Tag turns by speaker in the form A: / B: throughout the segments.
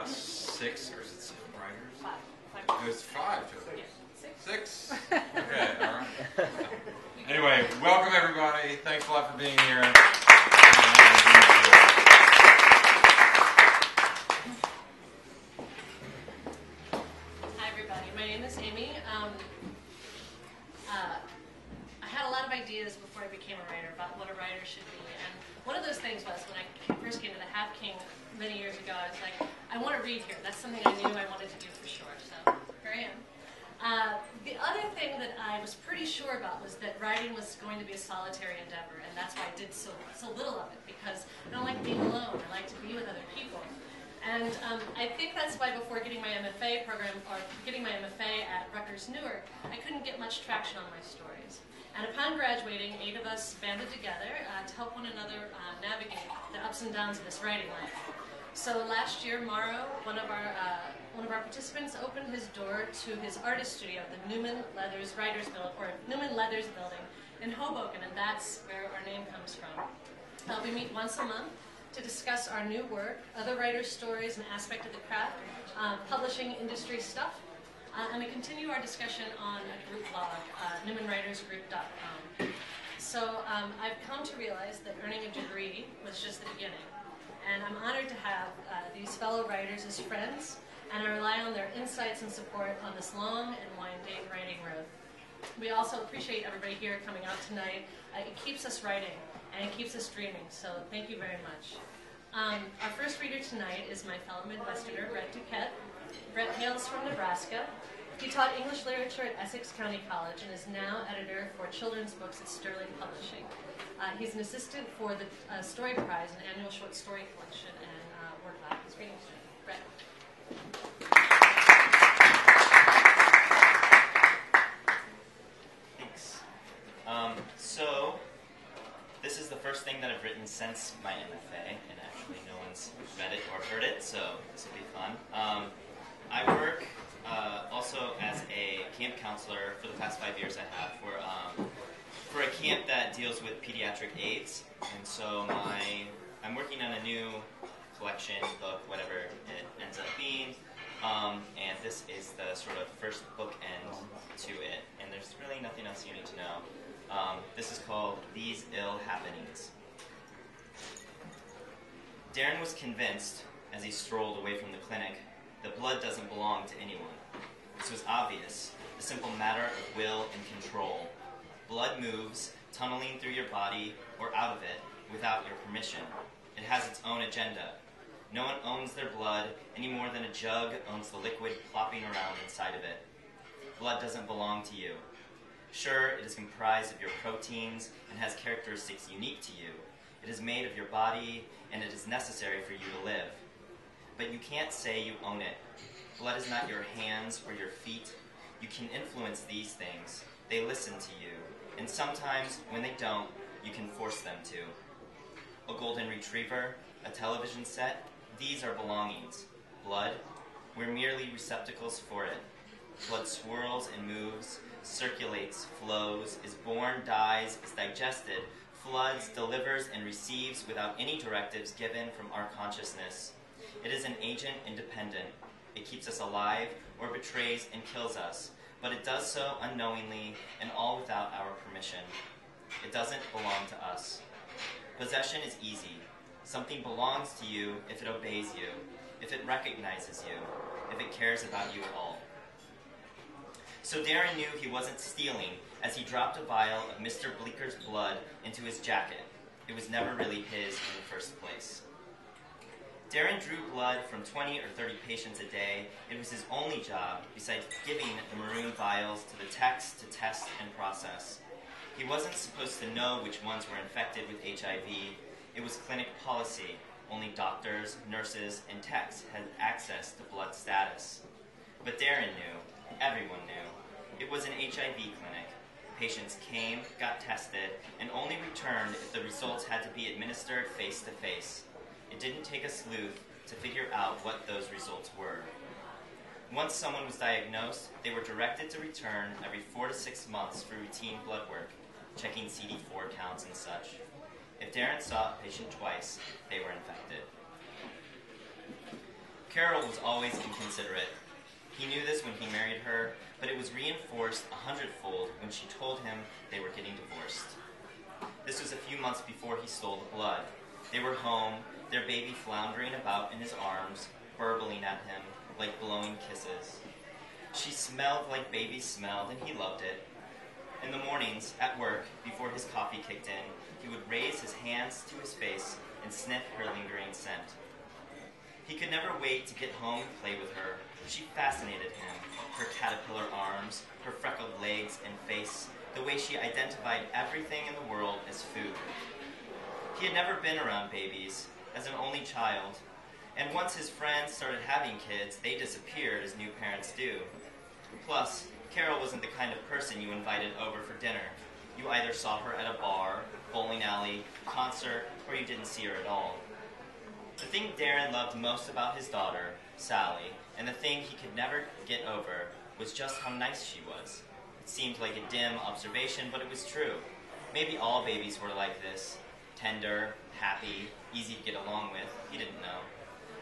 A: Six, or is it seven writers?
B: Five.
A: It was five.
B: Yeah.
A: Six? Okay, all right. Anyway, welcome everybody. Thanks a lot for being here.
B: Hi everybody, my name is Amy. I had a lot of ideas before I became a writer about what a writer should be, and one of those things was when I first came to the Half King many years ago, I was like, I want to read here. That's something I knew I wanted to do for sure, so here I am. The other thing that I was pretty sure about was that writing was going to be a solitary endeavor, and that's why I did so little of it, because I don't like being alone. I like to be with other people. And I think that's why before getting my MFA program, or getting my MFA at Rutgers Newark, I couldn't get much traction on my stories. And upon graduating, 8 of us banded together to help one another navigate the ups and downs of this writing life. So last year, Morrow, one of our participants, opened his door to his artist studio at the Newman Leathers building in Hoboken, and that's where our name comes from. We meet once a month to discuss our new work, other writers' stories, and aspect of the craft, publishing industry stuff, and we continue our discussion on a group blog, newmanwritersgroup.com. So I've come to realize that earning a degree was just the beginning, and I'm honored to have these fellow writers as friends, and I rely on their insights and support on this long and winding writing road. We also appreciate everybody here coming out tonight. It keeps us writing, and it keeps us dreaming, so thank you very much. Our first reader tonight is my fellow Midwesterner, Brett Duquette. Brett hails from Nebraska. He taught English literature at Essex County College and is now editor for children's books at Sterling Publishing. He's an assistant for the Story Prize, an annual short story collection, and work lab. He's reading tonight. Brett.
C: Thanks. So, this is the first thing that I've written since my MFA, and actually no one's read it or heard it, so this will be fun. I work also as a camp counselor for the past 5 years I have for a camp that deals with pediatric AIDS, and so I'm working on a new collection, book, whatever it ends up being, and this is the sort of first bookend to it, and there's really nothing else you need to know. This is called These Ill Happenings. Darren was convinced, as he strolled away from the clinic, that blood doesn't belong to anyone. This was obvious, a simple matter of will and control. Blood moves, tunneling through your body or out of it without your permission. It has its own agenda. No one owns their blood any more than a jug owns the liquid plopping around inside of it. Blood doesn't belong to you. Sure, it is comprised of your proteins and has characteristics unique to you. It is made of your body, and it is necessary for you to live. But you can't say you own it. Blood is not your hands or your feet. You can influence these things. They listen to you. And sometimes, when they don't, you can force them to. A golden retriever, a television set, these are belongings. Blood, we're merely receptacles for it. Blood swirls and moves, circulates, flows, is born, dies, is digested, floods, delivers, and receives without any directives given from our consciousness. It is an agent independent. It keeps us alive or betrays and kills us, but it does so unknowingly and all without our permission. It doesn't belong to us. Possession is easy. Something belongs to you if it obeys you, if it recognizes you, if it cares about you at all. So Darren knew he wasn't stealing as he dropped a vial of Mr. Bleeker's blood into his jacket. It was never really his in the first place. Darren drew blood from 20 or 30 patients a day. It was his only job, besides giving the maroon vials to the techs to test and process. He wasn't supposed to know which ones were infected with HIV. It was clinic policy. Only doctors, nurses, and techs had access to blood status. But Darren knew. Everyone knew. It was an HIV clinic. Patients came, got tested, and only returned if the results had to be administered face-to-face. It didn't take a sleuth to figure out what those results were. Once someone was diagnosed, they were directed to return every 4 to 6 months for routine blood work, checking CD4 counts and such. If Darren saw a patient twice, they were infected. Carol was always inconsiderate. He knew this when he married her, but it was reinforced 100-fold when she told him they were getting divorced. This was a few months before he stole the blood. They were home, their baby floundering about in his arms, burbling at him like blowing kisses. She smelled like babies smelled, and he loved it. In the mornings, at work, before his coffee kicked in, he would raise his hands to his face and sniff her lingering scent. He could never wait to get home and play with her. She fascinated him, her caterpillar arms, her freckled legs and face, the way she identified everything in the world as food. He had never been around babies, as an only child, and once his friends started having kids, they disappeared as new parents do. Plus, Carol wasn't the kind of person you invited over for dinner. You either saw her at a bar, bowling alley, concert, or you didn't see her at all. The thing Darren loved most about his daughter, Sally, and the thing he could never get over, was just how nice she was. It seemed like a dim observation, but it was true. Maybe all babies were like this. Tender, happy, easy to get along with, he didn't know.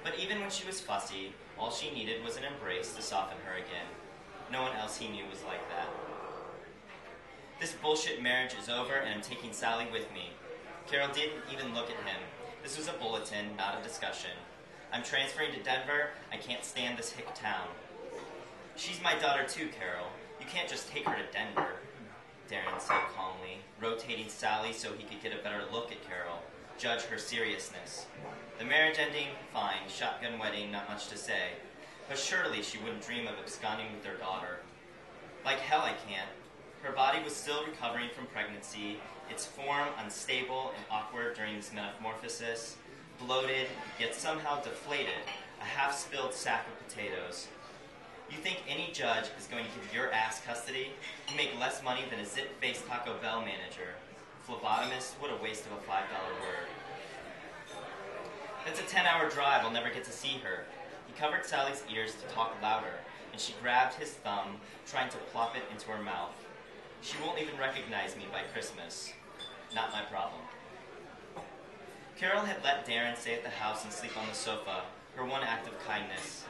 C: But even when she was fussy, all she needed was an embrace to soften her again. No one else he knew was like that. This bullshit marriage is over, and I'm taking Sally with me. Carol didn't even look at him. This was a bulletin, not a discussion. I'm transferring to Denver. I can't stand this hick town. She's my daughter too, Carol. You can't just take her to Denver, Darren said calmly, rotating Sally so he could get a better look at Carol, judge her seriousness. The marriage ending, fine, shotgun wedding, not much to say. But surely she wouldn't dream of absconding with their daughter. Like hell I can't. Her body was still recovering from pregnancy, its form unstable and awkward during this metamorphosis, bloated, yet somehow deflated, a half-spilled sack of potatoes. You think any judge is going to give your ass custody? You make less money than a zit-faced Taco Bell manager. Phlebotomist, what a waste of a $5 word. That's a 10-hour drive, I'll never get to see her. He covered Sally's ears to talk louder, and she grabbed his thumb, trying to plop it into her mouth. She won't even recognize me by Christmas. Not my problem. Carol had let Darren stay at the house and sleep on the sofa, her one act of kindness.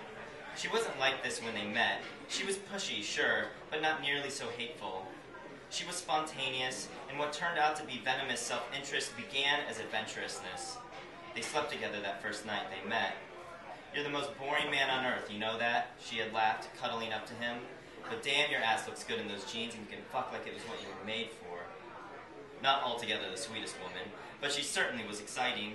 C: She wasn't like this when they met. She was pushy, sure, but not nearly so hateful. She was spontaneous, and what turned out to be venomous self-interest began as adventurousness. They slept together that first night they met. You're the most boring man on earth, you know that? She had laughed, cuddling up to him. But damn, your ass looks good in those jeans, and you can fuck like it was what you were made for. Not altogether the sweetest woman, but she certainly was exciting.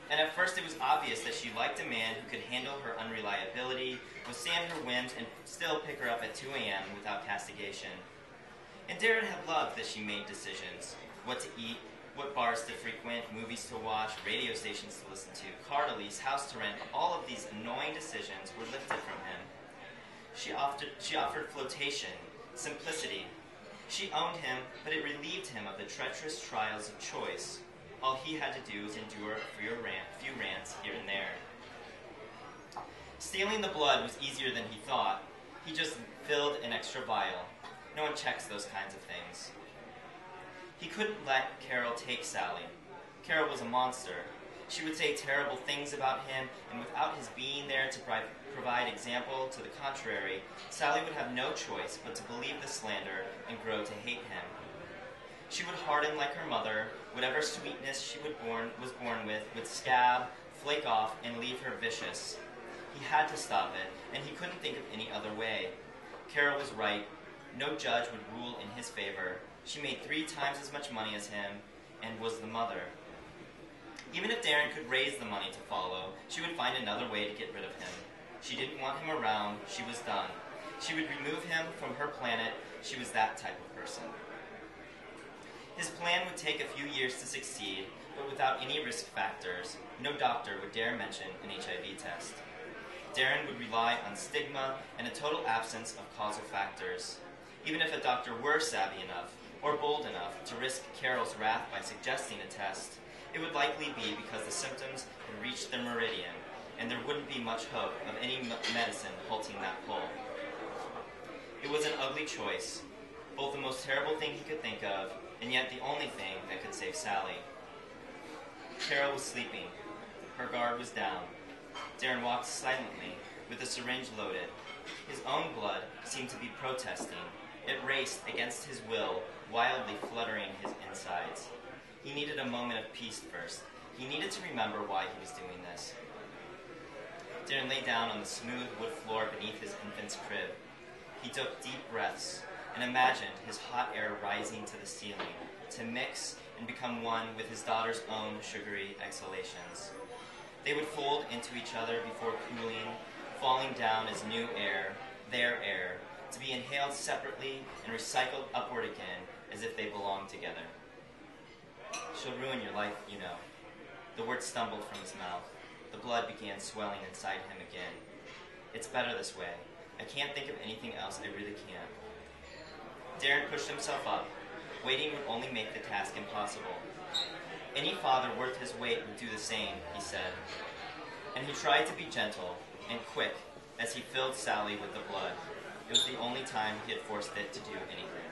C: And at first it was obvious that she liked a man who could handle her unreliability, withstand her whims, and still pick her up at 2 a.m. without castigation. And Darren had loved that she made decisions. What to eat, what bars to frequent, movies to watch, radio stations to listen to, car to lease, house to rent. All of these annoying decisions were lifted from him. She offered flotation, simplicity. She owned him, but it relieved him of the treacherous trials of choice. All he had to do was endure a few rants here and there. Stealing the blood was easier than he thought. He just filled an extra vial. No one checks those kinds of things. He couldn't let Carol take Sally. Carol was a monster. She would say terrible things about him, and without his being there to provide example to the contrary, Sally would have no choice but to believe the slander and grow to hate him. She would harden like her mother. Whatever sweetness she was born with would scab, flake off, and leave her vicious. He had to stop it, and he couldn't think of any other way. Carol was right. No judge would rule in his favor. She made 3 times as much money as him, and was the mother. Even if Darren could raise the money to follow, she would find another way to get rid of him. She didn't want him around. She was done. She would remove him from her planet. She was that type of person. His plan would take a few years to succeed, but without any risk factors. No doctor would dare mention an HIV test. Darren would rely on stigma and a total absence of causal factors. Even if a doctor were savvy enough, or bold enough, to risk Carol's wrath by suggesting a test, it would likely be because the symptoms had reached their meridian, and there wouldn't be much hope of any medicine halting that pull. It was an ugly choice, both the most terrible thing he could think of, and yet the only thing that could save Sally. Carol was sleeping. Her guard was down. Darren walked silently, with the syringe loaded. His own blood seemed to be protesting. It raced against his will, wildly fluttering his insides. He needed a moment of peace first. He needed to remember why he was doing this. Darren lay down on the smooth wood floor beneath his infant's crib. He took deep breaths and imagined his hot air rising to the ceiling to mix and become one with his daughter's own sugary exhalations. They would fold into each other before cooling, falling down as new air, their air, to be inhaled separately and recycled upward again as if they belonged together. She'll ruin your life, you know. The word stumbled from his mouth. The blood began swelling inside him again. It's better this way. I can't think of anything else, I really can't. Darren pushed himself up. Waiting would only make the task impossible. Any father worth his weight would do the same, he said. And he tried to be gentle and quick as he filled Sally with the blood. It was the only time he had forced it to do anything.